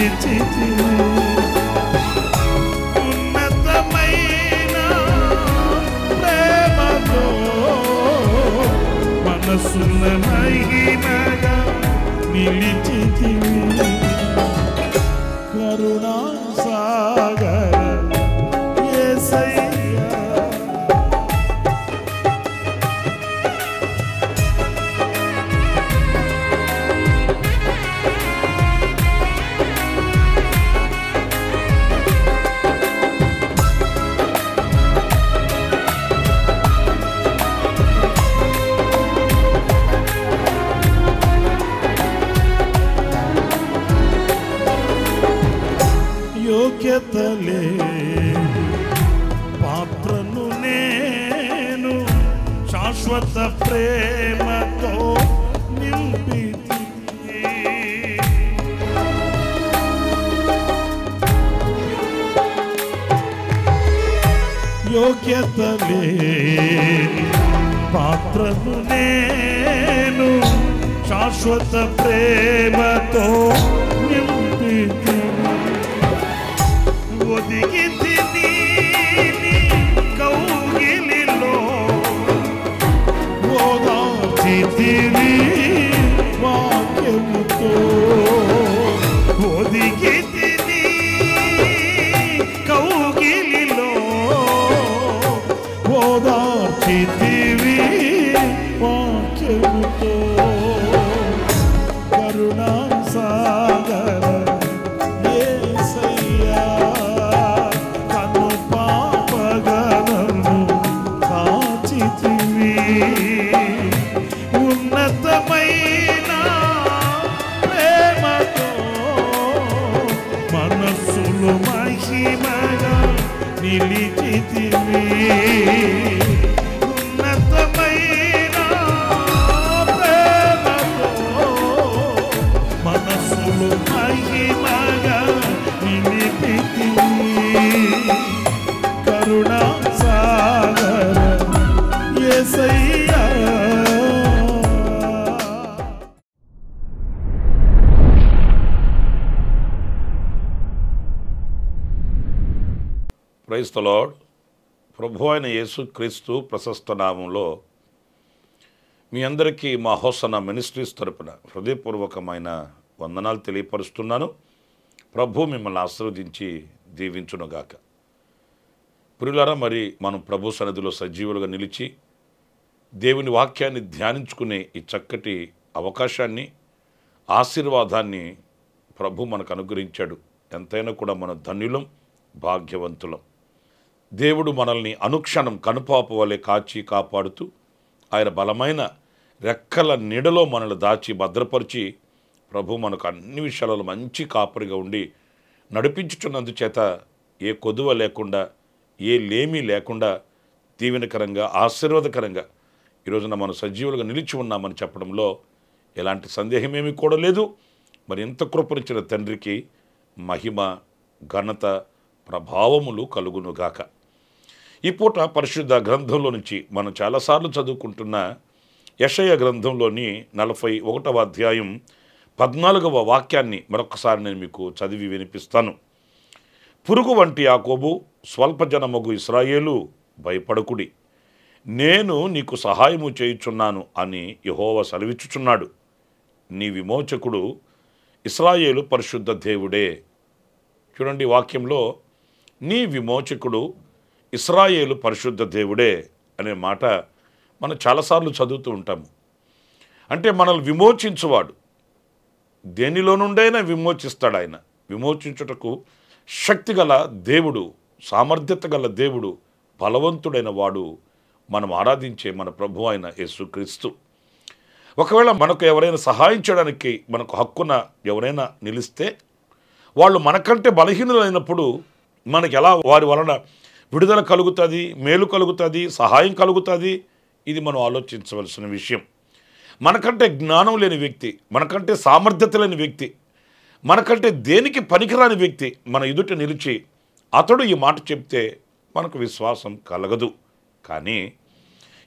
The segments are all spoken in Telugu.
నిలిచితివి ఉన్నతమైన ప్రేమతో మనసున్న మహిమగా నిలిచితివి కరుణా సాగర యేసయ్యా యోగ్యతలే పాత్రను నేను శాశ్వత ప్రేమతో నింపితివి యోగ్యతలే పాత్రను నేను శాశ్వత ప్రేమతో నింపితివి ఒదిగితిని నీ కౌగిలిలో ఓదార్చితివి వాక్యముతో ఒదిగితిని కౌగిలిలో ఓదార్చితివి వాక్యముతో కరుణా సాగర ఉన్నతమైన ప్రేమతో మనస్సులు మహిమగా నిలిచితివి ఉన్నతమైన ప్రేమతో మనస్సులు మహిమగా నిలిచితివి కరుణా సాగర యేసయ్యా ప్రైజ్ ది లార్డ్. ప్రభు అయిన యేసుక్రీస్తు ప్రశస్త నామంలో మీ అందరికీ మా హోసన్న మినిస్ట్రీస్ తరపున హృదయపూర్వకమైన వందనాలు తెలియపరుస్తున్నాను. ప్రభు మిమ్మల్ని ఆశీర్వదించి దీవించునుగాక. ప్రియులారా, మరి మనం ప్రభు సన్నిధిలో సజీవులుగా నిలిచి దేవుని వాక్యాన్ని ధ్యానించుకునే ఈ చక్కటి అవకాశాన్ని, ఆశీర్వాదాన్ని ప్రభు మనకు అనుగ్రహించాడు. ఎంతైనా కూడా మన ధన్యులం, భాగ్యవంతులం. దేవుడు మనల్ని అనుక్షణం కనుపాప వలె కాచి కాపాడుతూ ఆయన బలమైన రెక్కల నీడలో మనల్ని దాచి భద్రపరిచి ప్రభు మనకు అన్ని విషయాలలో మంచి కాపరిగా ఉండి నడిపించుచున్నందుచేత ఏ కొదువ లేకుండా, ఏ లేమీ లేకుండా దీవెనకరంగా, ఆశీర్వాదకరంగా ఈరోజున మనం సజీవులుగా నిలిచి ఉన్నామని చెప్పడంలో ఎలాంటి సందేహమేమీ కూడా లేదు. మరి ఎంత కృపనిచ్చిన తండ్రికి మహిమ, ఘనత, ప్రభావములు కలుగునుగాక. ఈ పూట పరిశుద్ధ గ్రంథంలో నుంచి మనం చాలాసార్లు చదువుకుంటున్న యెషయా గ్రంథంలోని 41వ అధ్యాయం 14వ వాక్యాన్ని మరొకసారి నేను మీకు చదివి వినిపిస్తాను. పురుగు వంటి యాకోబు, స్వల్పజనమగు ఇశ్రాయేలు, భయపడకుడి, నేను నీకు సహాయము చేయుచున్నాను అని యెహోవా సెలవిచ్చుచున్నాడు. నీ విమోచకుడు ఇశ్రాయేలు పరిశుద్ధ దేవుడే. చూడండి, వాక్యంలో నీ విమోచకుడు ఇశ్రాయేలు పరిశుద్ధ దేవుడే అనే మాట మనం చాలాసార్లు చదువుతూ ఉంటాము. అంటే మనల్ని విమోచించువాడు, దేనిలో నుండైనా విమోచిస్తాడు. ఆయన విమోచించుటకు శక్తిగల దేవుడు, సామర్థ్యత గల దేవుడు, బలవంతుడైన వాడు మనం ఆరాధించే మన ప్రభు అయిన యేసుక్రీస్తు. ఒకవేళ మనకు ఎవరైనా సహాయం చేయడానికి మనకు హక్కున ఎవరైనా నిలిస్తే వాళ్ళు మనకంటే బలహీనులైనప్పుడు మనకి ఎలా వారి వలన విడుదల కలుగుతుంది, మేలు కలుగుతుంది, సహాయం కలుగుతుంది, ఇది మనం ఆలోచించవలసిన విషయం. మనకంటే జ్ఞానం లేని వ్యక్తి, మనకంటే సామర్థ్యత లేని వ్యక్తి, మనకంటే దేనికి పనికిరాని వ్యక్తి మన ఎదుట నిలిచి అతడు ఈ మాట చెప్తే మనకు విశ్వాసం కలగదు. కానీ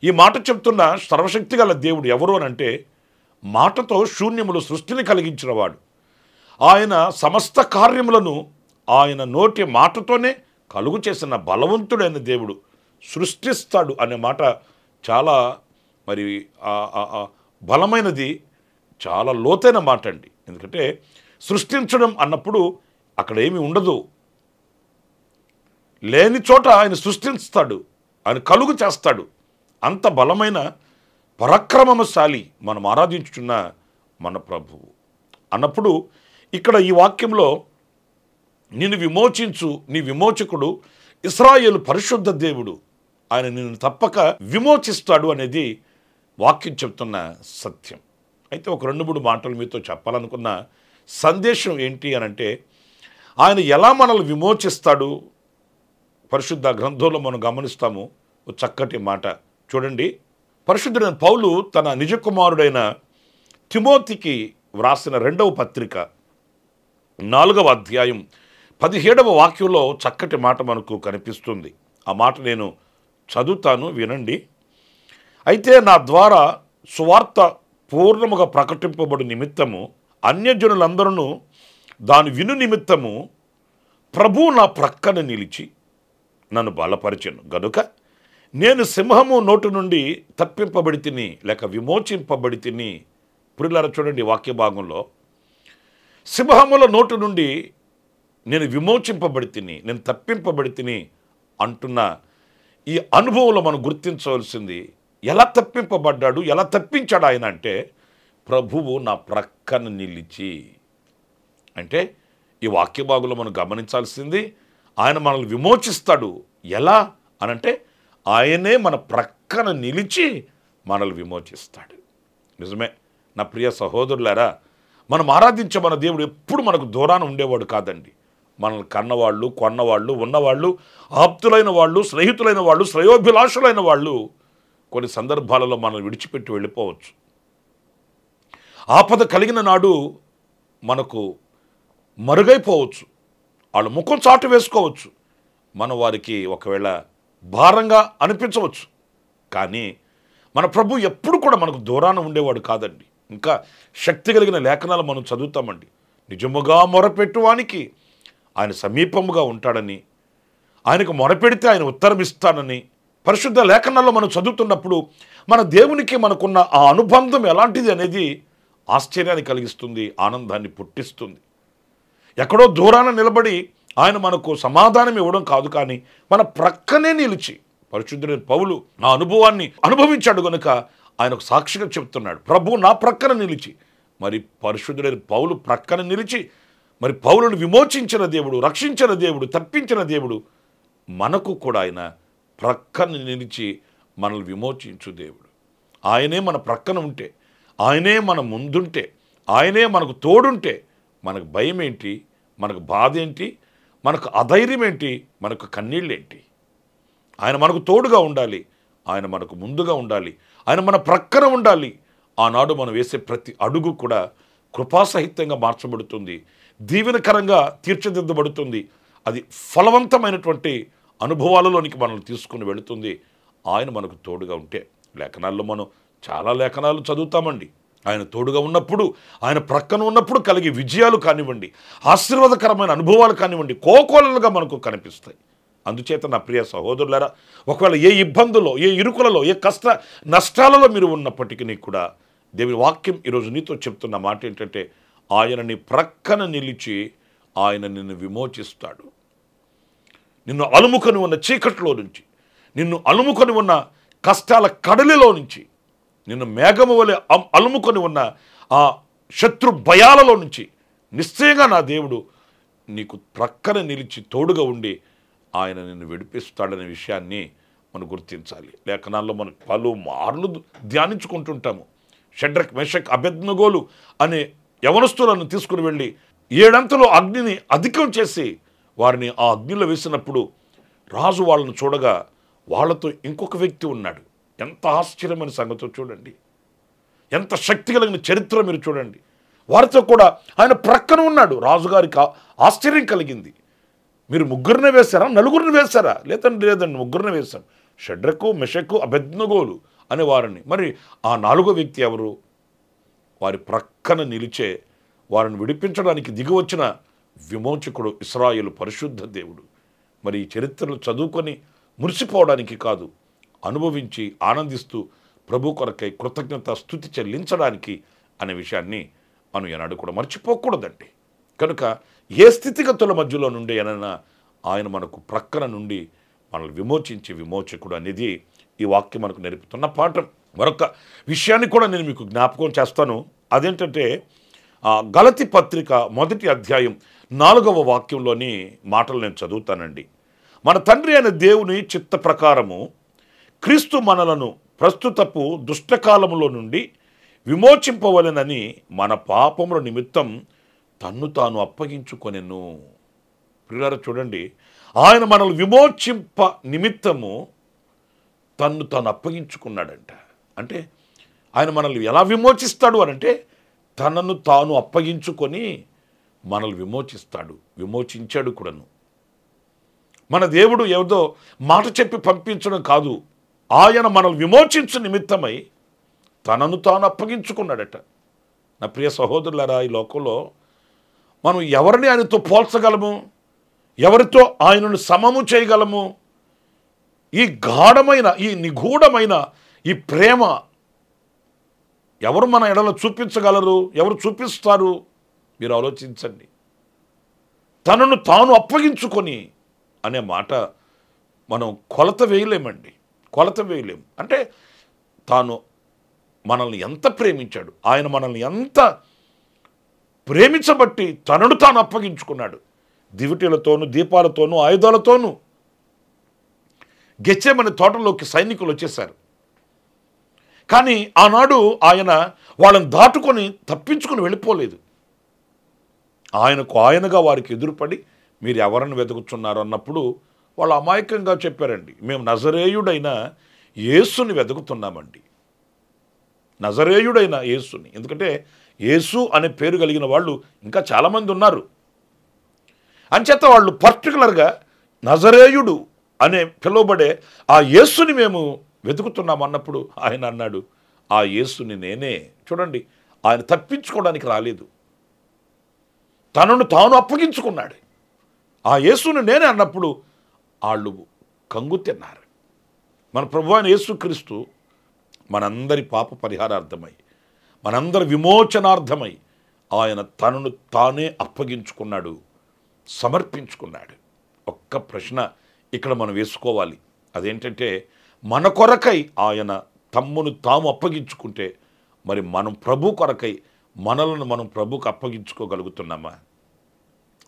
ఈ మాట చెప్తున్న సర్వశక్తి గల దేవుడు ఎవరు అనంటే మాటతో శూన్యములు సృష్టిని కలిగించిన వాడు. ఆయన సమస్త కార్యములను ఆయన నోటి మాటతోనే కలుగు చేసిన బలవంతుడైన దేవుడు సృష్టిస్తాడు అనే మాట చాలా మరి బలమైనది, చాలా లోతైన మాట అండి. ఎందుకంటే సృష్టించడం అన్నప్పుడు అక్కడ ఏమీ ఉండదు, లేని చోట ఆయన సృష్టిస్తాడు, ఆయన కలుగు చేస్తాడు. అంత బలమైన పరాక్రమశాలి మనం ఆరాధించుచున్న మన ప్రభువు అన్నప్పుడు ఇక్కడ ఈ వాక్యంలో నిన్ను విమోచించు నీ విమోచకుడు ఇశ్రాయేలు పరిశుద్ధ దేవుడు, ఆయన నిన్ను తప్పక విమోచిస్తాడు అనేది వాక్యం చెప్తున్న సత్యం. అయితే ఒక 2-3 మాటలు మీతో చెప్పాలనుకున్న సందేశం ఏంటి అనంటే, ఆయన ఎలా మనల్ని విమోచిస్తాడు పరిశుద్ధ గ్రంథంలో మనం గమనిస్తాము. ఒక చక్కటి మాట చూడండి. పరిశుద్ధుడైన పౌలు తన నిజ కుమారుడైన తిమోతికి వ్రాసిన 2వ పత్రిక 4వ అధ్యాయం 17వ వాక్యంలో చక్కటి మాట మనకు కనిపిస్తుంది. ఆ మాట నేను చదువుతాను, వినండి. అయితే నా ద్వారా సువార్త పూర్ణముగా ప్రకటింపబడు నిమిత్తము అన్యజనులందరూ దాని విను నిమిత్తము ప్రభువు నా ప్రక్కన నిలిచి నన్ను బలపరిచెను గనుక నేను సింహము నోటు నుండి తప్పింపబడి తిని లేక విమోచింపబడి తిని. పురిలారా చూడండి వాక్య భాగంలో, సింహముల నోటు నుండి నేను విమోచింపబడి తిని, నేను తప్పింపబడి తిని అంటున్న ఈ అనుభవంలో మనం గుర్తించవలసింది, ఎలా తప్పింపబడ్డాడు, ఎలా తప్పించాడు ఆయన అంటే, ప్రభువు నా ప్రక్కన నిలిచి. అంటే ఈ వాక్య భాగంలో మనం గమనించాల్సింది, ఆయన మనల్ని విమోచిస్తాడు. ఎలా అనంటే ఆయనే మన ప్రక్కన నిలిచి మనల్ని విమోచిస్తాడు. నిజమే నా ప్రియ సహోదరులారా, మనం ఆరాధించే మన దేవుడు ఎప్పుడు మనకు దూరాన ఉండేవాడు కాదండి. మనల్ని కన్నవాళ్ళు, కొన్నవాళ్ళు, ఉన్నవాళ్ళు, ఆప్తులైన వాళ్ళు, స్నేహితులైన వాళ్ళు, శ్రేయోభిలాషులైన వాళ్ళు కొన్ని సందర్భాలలో మనల్ని విడిచిపెట్టి వెళ్ళిపోవచ్చు. ఆపద కలిగిన నాడు మనకు మరుగైపోవచ్చు, వాళ్ళు ముఖం చాటు వేసుకోవచ్చు, మనం వారికి ఒకవేళ భారంగా అనిపించవచ్చు. కానీ మన ప్రభు ఎప్పుడు కూడా మనకు దూరాన ఉండేవాడు కాదండి. ఇంకా శక్తి కలిగిన లేఖనాలు మనం చదువుతామండి. నిజముగా మొరపెట్టువానికి ఆయన సమీపముగా ఉంటాడని, ఆయనకు మొరపెడితే ఆయన ఉత్తరం ఇస్తానని పరిశుద్ధ లేఖనాల్లో మనం చదువుతున్నప్పుడు మన దేవునికి మనకున్న ఆ అనుబంధం ఎలాంటిది అనేది ఆశ్చర్యాన్ని కలిగిస్తుంది, ఆనందాన్ని పుట్టిస్తుంది. ఎక్కడో దూరాన నిలబడి ఆయన మనకు సమాధానం ఇవ్వడం కాదు, కానీ మన ప్రక్కనే నిలిచి, పరిశుద్ధుడైన పౌలు నా అనుభవాన్ని అనుభవించాడు కనుక ఆయనకు సాక్షిగా చెప్తున్నాడు, ప్రభు నా ప్రక్కన నిలిచి. మరి పరిశుద్ధుడైన పౌలు ప్రక్కన నిలిచి మరి పౌలును విమోచించిన దేవుడు, రక్షించిన దేవుడు, తప్పించిన దేవుడు, మనకు కూడా ఆయన ప్రక్కన నిలిచి మనల్ని విమోచించు దేవుడు. ఆయనే మన ప్రక్కన ఉంటే, ఆయనే మన ముందుంటే, ఆయనే మనకు తోడుంటే మనకు భయం ఏంటి, మనకు బాధ ఏంటి, మనకు అధైర్యం ఏంటి, మనకు కన్నీళ్ళేంటి? ఆయన మనకు తోడుగా ఉండాలి, ఆయన మనకు ముందుగా ఉండాలి, ఆయన మన ప్రక్కన ఉండాలి. ఆనాడు మనం వేసే ప్రతి అడుగు కూడా కృపాసహితంగా మార్చబడుతుంది, దీవెనకరంగా తీర్చిదిద్దబడుతుంది. అది ఫలవంతమైనటువంటి అనుభవాలలోనికి మనల్ని తీసుకుని వెళుతుంది ఆయన మనకు తోడుగా ఉంటే. లేఖనాల్లో మనం చాలా లేఖనాలు చదువుతామండి. ఆయన తోడుగా ఉన్నప్పుడు, ఆయన ప్రక్కన ఉన్నప్పుడు కలిగే విజయాలు కానివ్వండి, ఆశీర్వాదకరమైన అనుభవాలు కానివ్వండి, కోకోలలుగా మనకు కనిపిస్తాయి. అందుచేత నా ప్రియ సహోదరులారా, ఒకవేళ ఏ ఇబ్బందుల్లో, ఏ ఇరుకులలో, ఏ కష్ట నష్టాలలో మీరు ఉన్నప్పటికీ కూడా దేవుని వాక్యం ఈరోజు నీతో చెప్తున్న మాట ఏంటంటే, ఆయన నీ ప్రక్కన నిలిచి ఆయన నిన్ను విమోచిస్తాడు. నిన్ను అలుముకొని ఉన్న చీకట్లో నుంచి, నిన్ను అలుముకొని ఉన్న కష్టాల కడలిలో నుంచి, నిన్ను మేఘము వలె అలుముకొని ఉన్న ఆ శత్రు భయాలలో నుంచి నిశ్చయంగా నా దేవుడు నీకు ప్రక్కన నిలిచి తోడుగా ఉండి ఆయన నిన్ను విడిపిస్తాడనే విషయాన్ని మనం గుర్తించాలి. లేఖనాల్లో మనం పలుమార్లు ధ్యానించుకుంటుంటాము. షడ్రక్, మెషక్, అబేద్నెగోలు అనే యవనస్తులను తీసుకుని వెళ్ళి 7 అంతలు అగ్నిని అధికం చేసి వారిని ఆ అగ్నిలో వేసినప్పుడు రాజు వాళ్ళను చూడగా వాళ్ళతో ఇంకొక వ్యక్తి ఉన్నాడు. ఎంత ఆశ్చర్యమైన సంగతో చూడండి, ఎంత శక్తి కలిగిన చరిత్ర మీరు చూడండి. వారితో కూడా ఆయన ప్రక్కన ఉన్నాడు. రాజుగారికి ఆశ్చర్యం కలిగింది. మీరు 3 వేశారా, 4 వేశారా? లేదండి 3 వేశాం. షడ్రకు, మెషకు, అబేద్నెగోలు అనే వారిని. మరి ఆ 4వ వ్యక్తి ఎవరు? వారి ప్రక్కన నిలిచే వారిని విడిపించడానికి దిగివచ్చిన విమోచకుడు ఇశ్రాయేలు పరిశుద్ధ దేవుడు. మరి ఈ చరిత్రలు చదువుకొని మురిసిపోవడానికి కాదు, అనుభవించి ఆనందిస్తూ ప్రభు కొరకై కృతజ్ఞత స్తుతి చెల్లించడానికి అనే విషయాన్ని మనం ఏనాడు కూడా మర్చిపోకూడదండి. కనుక ఏ స్థితిగతుల మధ్యలో నుండి అయినా ఆయన మనకు ప్రక్కన నుండి మనల్ని విమోచించి విమోచకుడు అనేది ఈ వాక్యం మనకు నేర్పుతున్న పాఠం. మరొక విషయాన్ని కూడా నేను మీకు జ్ఞాపకం చేస్తాను. అదేంటంటే గలతీ పత్రిక 1వ అధ్యాయం 4వ వాక్యంలోని మాటలు నేను చదువుతానండి. మన తండ్రి అయిన దేవుని చిత్త ప్రకారము క్రీస్తు మనలను ప్రస్తుతపు దుష్టకాలములో నుండి విమోచింపవలెనని మన పాపముల నిమిత్తం తన్ను తాను అప్పగించుకొనెను. ప్రియులారా చూడండి, ఆయన మనల్ని విమోచింప నిమిత్తము తన్ను తాను అప్పగించుకున్నాడంట. అంటే ఆయన మనల్ని ఎలా విమోచిస్తాడు అనంటే తనను తాను అప్పగించుకొని మనల్ని విమోచిస్తాడు, విమోచించాడు కూడాను. మన దేవుడు ఏదో మాట చెప్పి పంపించడం కాదు, ఆయన మనల్ని విమోచించు నిమిత్తమై తనను తాను అప్పగించుకున్నాడట. నా ప్రియ సహోదరులారా, ఈ లోకంలో మనం ఎవరిని ఆయనతో పోల్చగలము, ఎవరితో ఆయనను సమము చేయగలము? ఈ గాఢమైన, ఈ నిగూఢమైన ఈ ప్రేమ ఎవరు మన ఎడలో చూపించగలరు? ఎవరు చూపిస్తారు? మీరు ఆలోచించండి. తనను తాను అప్పగించుకొని అనే మాట మనం కొలత వేయలేమండి, కొలత వేయలేము. అంటే తాను మనల్ని ఎంత ప్రేమించాడు, ఆయన మనల్ని ఎంత ప్రేమించబట్టి తనను తాను అప్పగించుకున్నాడు. దివిటీలతోనూ దీపాలతోనూ ఆయుధాలతోనూ గెత్సేమనే తోటలోకి సైనికులు వచ్చేశారు. కానీ ఆనాడు ఆయన వాళ్ళని దాటుకొని తప్పించుకుని వెళ్ళిపోలేదు. ఆయనకు ఆయనగా వారికి ఎదురుపడి మీరు ఎవరిని వెతుకుతున్నారు అన్నప్పుడు వాళ్ళు అమాయకంగా చెప్పారండి, మేము నజరేయుడైన యేసుని వెతుకుతున్నామండి, నజరేయుడైన యేసుని. ఎందుకంటే యేసు అనే పేరు కలిగిన వాళ్ళు ఇంకా చాలామంది ఉన్నారు. అంచేత వాళ్ళు పర్టికులర్గా నజరేయుడు అనే పిలువబడే ఆ యేసుని మేము వెతుకుతున్నాం అన్నప్పుడు ఆయన అన్నాడు, ఆ యేసుని నేనే. చూడండి, ఆయన తప్పించుకోవడానికి రాలేదు, తనను తాను అప్పగించుకున్నాడు. ఆ యేసుని నేనే అన్నప్పుడు వాళ్ళు కంగు తిన్నారు. మన ప్రభు అయిన యేసుక్రీస్తు మనందరి పాప పరిహారార్థమై, మనందరి విమోచనార్థమై ఆయన తనను తానే అప్పగించుకున్నాడు, సమర్పించుకున్నాడు. ఒక్క ప్రశ్న ఇక్కడ మనం వేసుకోవాలి. అదేంటంటే, మన కొరకై ఆయన తమ్మును తాము అప్పగించుకుంటే మరి మనం ప్రభు కొరకై మనలను మనం ప్రభుకు అప్పగించుకోగలుగుతున్నామా?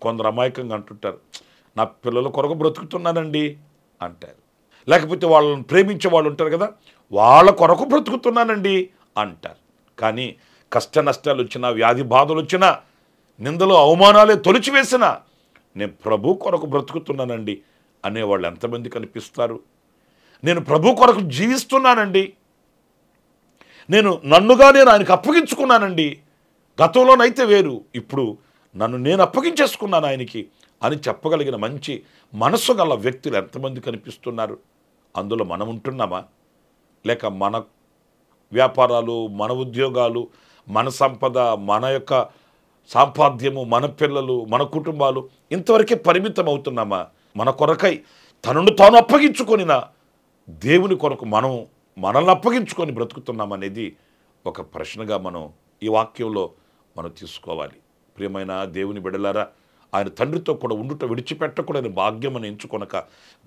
కొందరు అమాయకంగా అంటుంటారు, నా పిల్లల కొరకు బ్రతుకుతున్నానండి అంటారు. లేకపోతే వాళ్ళని ప్రేమించే వాళ్ళు ఉంటారు కదా, వాళ్ళ కొరకు బ్రతుకుతున్నానండి అంటారు. కానీ కష్ట నష్టాలు వచ్చినా, వ్యాధి బాధలు వచ్చినా, నిందలు అవమానాలే తొలిచివేసినా నేను ప్రభు కొరకు బ్రతుకుతున్నానండి అనేవాళ్ళు ఎంతమంది కనిపిస్తారు? నేను ప్రభు కొరకు జీవిస్తున్నానండి, నన్నుగా నేను ఆయనకు అప్పగించుకున్నానండి, గతంలోనైతే వేరు, ఇప్పుడు నన్ను నేను అప్పగించేసుకున్నాను ఆయనకి అని చెప్పగలిగిన మంచి మనస్సు గల వ్యక్తులు ఎంతమంది కనిపిస్తున్నారు? అందులో మనం ఉంటున్నామా? లేక మన వ్యాపారాలు, మన ఉద్యోగాలు, మన సంపద, మన యొక్క సాంపాద్యము, మన పిల్లలు, మన కుటుంబాలు ఇంతవరకే పరిమితం అవుతున్నామా? మన కొరకై తనను తాను అప్పగించుకొనిన దేవుని కొరకు మనల్ని అప్పగించుకొని బ్రతుకుతున్నామనేది ఒక ప్రశ్నగా మనం ఈ వాక్యంలో మనం తీసుకోవాలి. ప్రియమైన దేవుని బిడ్డలారా, ఆయన తండ్రితో కూడా ఉండుట విడిచిపెట్టకూడని భాగ్యమని ఎంచుకొనక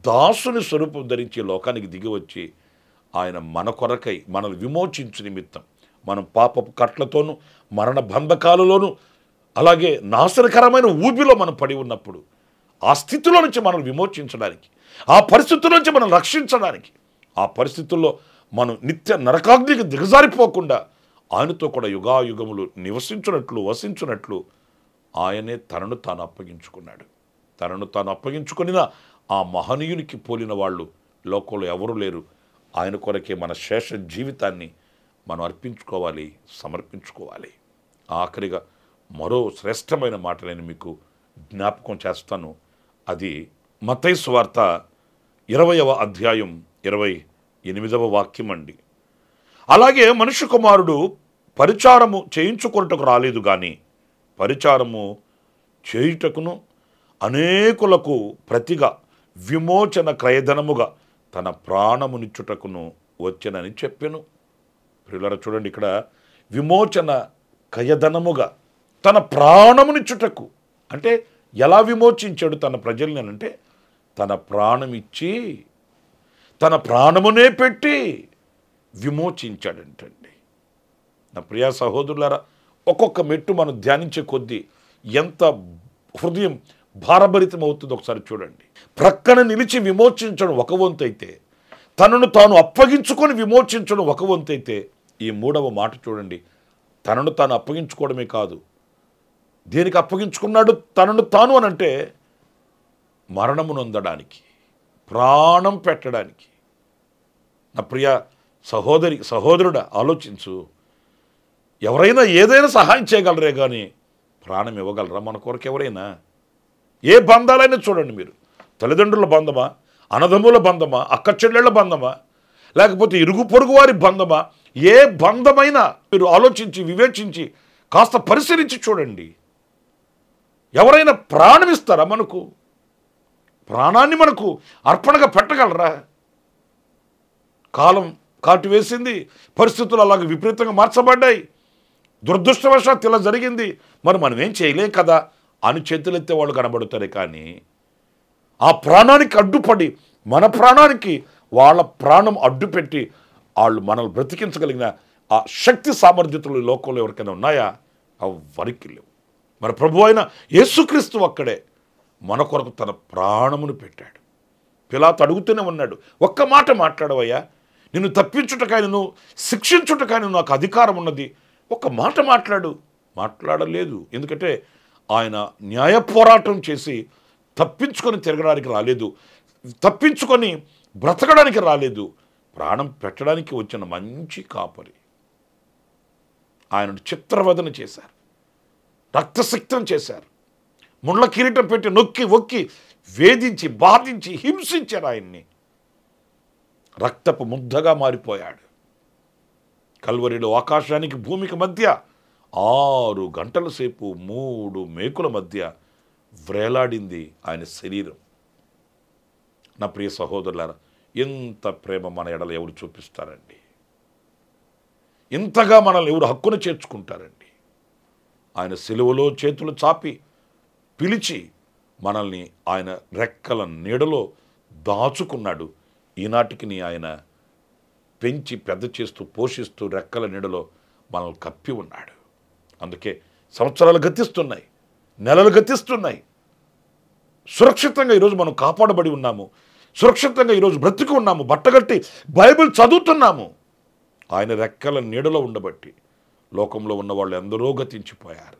దాసుని స్వరూపం ధరించి లోకానికి దిగివచ్చి ఆయన మన కొరకై మనల్ని విమోచించు నిమిత్తం, మనం పాపపు కట్లతోనూ మరణ బంధకాలలోనూ అలాగే నాశనకరమైన ఊబిలో మనం పడి ఉన్నప్పుడు ఆ స్థితిలో నుంచి మనం విమోచించడానికి, ఆ పరిస్థితుల నుంచి మనం రక్షించడానికి, ఆ పరిస్థితుల్లో మనం నిత్య నరకాగ్నికి దిగజారిపోకుండా ఆయనతో కూడా యుగాయుగములు నివసించున్నట్లు, వసించున్నట్లు ఆయనే తనను తాను అప్పగించుకున్నాడు. తనను తాను అప్పగించుకున్న ఆ మహనీయునికి పోలిన వాళ్ళు లోకంలో ఎవరు లేరు. ఆయన కొరకే మన శేష జీవితాన్ని మనం అర్పించుకోవాలి, సమర్పించుకోవాలి. ఆఖరిగా మరో శ్రేష్టమైన మాట నేను మీకు జ్ఞాపకం చేస్తాను. అది మత్తయి సువార్త 20వ అధ్యాయం 28వ వాక్యం అండి. అలాగే మనుష్య కుమారుడు పరిచారము చేయించుకొనుటకు రాలేదు కానీ పరిచారము చేయుటకును అనేకులకు ప్రతిగా విమోచన క్రయధనముగా తన ప్రాణమునిచ్చుటకును వచ్చెనని చెప్పెను. ప్రియులారా చూడండి, ఇక్కడ విమోచన క్రయధనముగా తన ప్రాణమునిచ్చుటకు అంటే ఎలా విమోచించాడు తన ప్రజల్ని అంటే తన ప్రాణం ఇచ్చి తన ప్రాణమునే పెట్టి విమోచించాడంటండి. నా ప్రియ సహోదరులారా, ఒక్కొక్క మెట్టు మనం ధ్యానించే కొద్దీ ఎంత హృదయం భారభరితం అవుతుందో ఒకసారి చూడండి. ప్రక్కన నిలిచి విమోచించడం ఒక వంతు అయితే, తనను తాను అప్పగించుకొని విమోచించడం ఒక వంతు అయితే, ఈ మూడవ మాట చూడండి, తనను తాను అప్పగించుకోవడమే కాదు. దేనికి అప్పగించుకున్నాడు తనను తాను అని అంటే మరణము నొందడానికి, ప్రాణం పెట్టడానికి. నా ప్రియ సహోదరుడా ఆలోచించు. ఎవరైనా ఏదైనా సహాయం చేయగలరే కానీ ప్రాణం ఇవ్వగలరా మన కొరకు ఎవరైనా? ఏ బంధాలైనా చూడండి మీరు, తల్లిదండ్రుల బంధమా, అన్నదమ్ముల బంధమా, అక్క చెల్లెళ్ళ బంధమా, లేకపోతే ఇరుగు పొరుగు వారి బంధమా, ఏ బంధమైనా మీరు ఆలోచించి వివేచించి కాస్త పరిశీలించి చూడండి. ఎవరైనా ప్రాణం ఇస్తారా మనకు? ప్రాణాన్ని మనకు అర్పణగా పెట్టగలరా? కాలం కాటివేసింది, పరిస్థితులు అలాగే విపరీతంగా మార్చబడ్డాయి, దురదృష్టవశాత్తు ఇలా జరిగింది, మరి మనం ఏం చేయలేం కదా అని చేతులెత్తే వాళ్ళు కనబడతారే కానీ ఆ ప్రాణానికి అడ్డుపడి మన ప్రాణానికి వాళ్ళ ప్రాణం అడ్డుపెట్టి వాళ్ళు మనల్ని బ్రతికించగలిగిన ఆ శక్తి సామర్థ్యతలు ఈ లోకంలో ఎవరికైనా ఉన్నాయా? ఎవరికి లేవు. మన ప్రభు అయిన యేసుక్రీస్తు ఒక్కడే మన కొరకు తన ప్రాణమును పెట్టాడు. పిలాతు అడుగుతూనే ఉన్నాడు, ఒక్క మాట మాట్లాడవయ్యా, నిన్ను తప్పించుటకాయను శిక్షించుటకాయను నాకు అధికారం ఉన్నది, ఒక్క మాట మాట్లాడు. మాట్లాడలేదు. ఎందుకంటే ఆయన న్యాయ పోరాటం చేసి తప్పించుకొని తిరగడానికి రాలేదు, తప్పించుకొని బ్రతకడానికి రాలేదు, ప్రాణం పెట్టడానికి వచ్చిన మంచి కాపరి. ఆయనను చిత్రవదన చేశారు, రక్తసిక్తం చేశారు, ముళ్ళ కిరీటం పెట్టి నొక్కి ఒక్కి వేధించి బాధించి హింసించారు. ఆయన్ని రక్తపు ముద్దగా మారిపోయాడు. కల్వరిలో ఆకాశానికి భూమికి మధ్య 6 గంటల సేపు 3 మేకుల మధ్య వ్రేలాడింది ఆయన శరీరం. నా ప్రియ సహోదరులారా, ఎంత ప్రేమ మన ఎడల ఎవరు చూపిస్తారండి? ఇంతగా మనల్ని ఎవరు హక్కును చేర్చుకుంటారండి? ఆయన సిలువలో చేతులు చాపి పిలిచి మనల్ని ఆయన రెక్కల నీడలో దాచుకున్నాడు. ఈనాటికి ఆయన పెంచి పెద్ద చేస్తూ పోషిస్తూ రెక్కల నీడలో మనల్ని కప్పి ఉన్నాడు. అందుకే సంవత్సరాలు గతిస్తున్నాయి, నెలలు గతిస్తున్నాయి, సురక్షితంగా ఈరోజు మనం కాపాడబడి ఉన్నాము, సురక్షితంగా ఈరోజు బ్రతికి ఉన్నాము, బట్టగట్టి బైబిల్ చదువుతున్నాము. ఆయన రెక్కల నీడలో ఉండబట్టి లోకంలో ఉన్న వాళ్ళు ఎందరో గతించిపోయారు,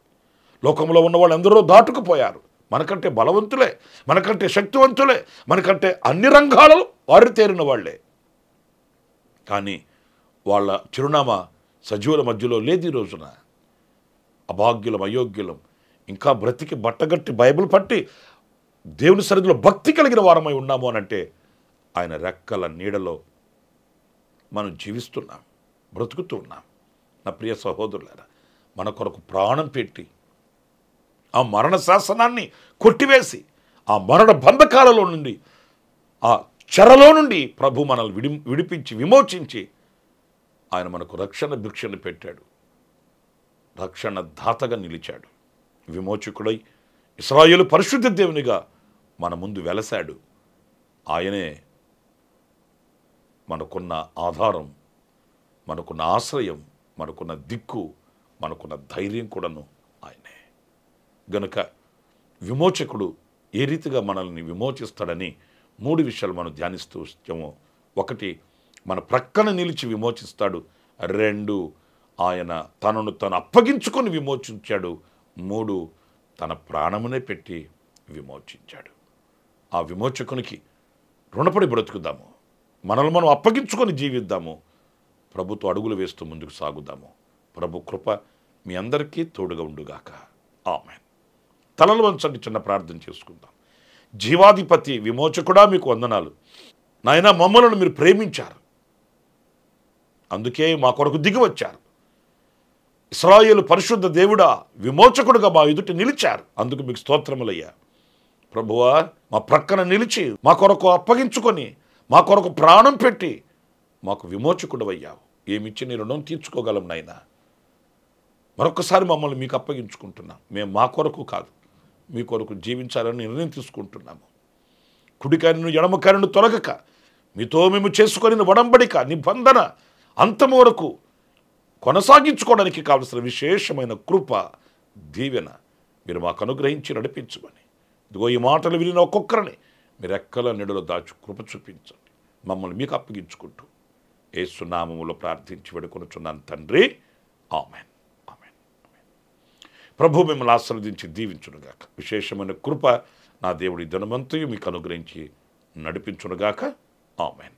లోకంలో ఉన్న వాళ్ళు ఎందరో దాటుకుపోయారు. మనకంటే బలవంతులే, మనకంటే శక్తివంతులే, మనకంటే అన్ని రంగాలలో వారి తేరిన వాళ్లే. కానీ వాళ్ళ చిరునామా సజీవుల మధ్యలో లేదు. ఈ రోజున అభాగ్యులం, అయోగ్యులం, ఇంకా బ్రతికి బట్టగట్టి బైబిల్ పట్టి దేవుని సన్నిధిలో భక్తి కలిగిన వారమై ఉన్నాము అని అంటే ఆయన రెక్కల నీడలో మనం జీవిస్తున్నాం, బ్రతుకుతూ ఉన్నాం. నా ప్రియ సహోదరులారా, మన కొరకు ప్రాణం పెట్టి ఆ మరణ శాసనాన్ని కొట్టివేసి ఆ మరణ బంధకాలలో నుండి, ఆ చెరలో నుండి ప్రభు మనల్ని విడిపించి విమోచించి ఆయన మనకు రక్షణ భిక్షను పెట్టాడు, రక్షణ దాతగా నిలిచాడు, విమోచకుడై ఇశ్రాయేలు పరిశుద్ధ దేవునిగా మన ముందు వెలసాడు. ఆయనే మనకున్న ఆధారం, మనకున్న ఆశ్రయం, మనకున్న దిక్కు, మనకున్న ధైర్యం కూడాను ఆయనే. గనుక విమోచకుడు ఏ రీతిగా మనల్ని విమోచిస్తాడని 3 విషయాలు మనం ధ్యానిస్తూ వచ్చాము. 1, మన ప్రక్కన నిలిచి విమోచిస్తాడు. 2, ఆయన తనను తను అప్పగించుకొని విమోచించాడు. 3, తన ప్రాణమునే పెట్టి విమోచించాడు. ఆ విమోచకునికి రుణపడి బ్రతుకుదాము, మనల్ని మనం అప్పగించుకొని జీవిద్దాము, ప్రభుతో అడుగులు వేస్తూ ముందుకు సాగుదాము. ప్రభు కృప మీ అందరికీ తోడుగా ఉండుగాక. ఆమేన్. తలలు వంచండి, చిన్న ప్రార్థన చేసుకుందాం. జీవాధిపతి విమోచకుడా మీకు వందనాలు. నాయనా, మమ్మలను మీరు ప్రేమించారు, అందుకే మా కొరకు దిగి వచ్చారు. ఇశ్రాయేలు పరిశుద్ధ దేవుడా, విమోచకుడుగా మా ఎదుట నిలిచారు. అందుకు మీకు స్తోత్రములయ్యా. ప్రభువా, మా ప్రక్కన నిలిచి మా కొరకు అప్పగించుకొని మా కొరకు ప్రాణం పెట్టి మాకు విమోచకుడు అయ్యావు. ఏమిచ్చి నీ రుణం తీర్చుకోగలం నాయనా. మరొకసారి మమ్మల్ని మీకు అప్పగించుకుంటున్నాం. మేము మా కొరకు కాదు, మీ కొరకు జీవించాలని నిర్ణయం తీసుకుంటున్నాము. కుడికారిను ఎడమకారిను తొలగక మీతో మేము చేసుకొని ఒడంబడిక నిబంధన అంతము వరకు కొనసాగించుకోవడానికి కావలసిన విశేషమైన కృప, దీవెన మీరు మాకు అనుగ్రహించి నడిపించమని, ఇదిగో ఈ మాటలు విని ఒక్కొక్కరిని మీరు ఎక్కల నీడలో దాచి కృప చూపించండి. మమ్మల్ని మీకు అప్పగించుకుంటూ యేసు నామములో ప్రార్థించి వేడుకొనుచున్నాను తండ్రి. ఆమేన్. ఆమేన్. ప్రభు మిమ్మల్ని ఆశీర్వదించి దీవించునుగాక. విశేషమైన కృప నా దేవుడి ధనవంతయు మీకు అనుగ్రహించి నడిపించునుగాక. ఆమేన్.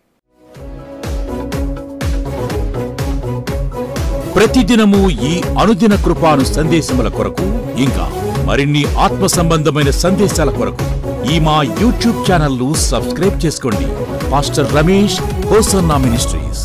ప్రతిదినము ఈ అనుదిన కృపాను సందేశముల కొరకు, ఇంకా మరిన్ని ఆత్మ సంబంధమైన సందేశాల కొరకు ఈ మా యూట్యూబ్ ఛానల్ ను సబ్స్క్రైబ్ చేసుకోండి. Pastor Ramesh hosanna ministries.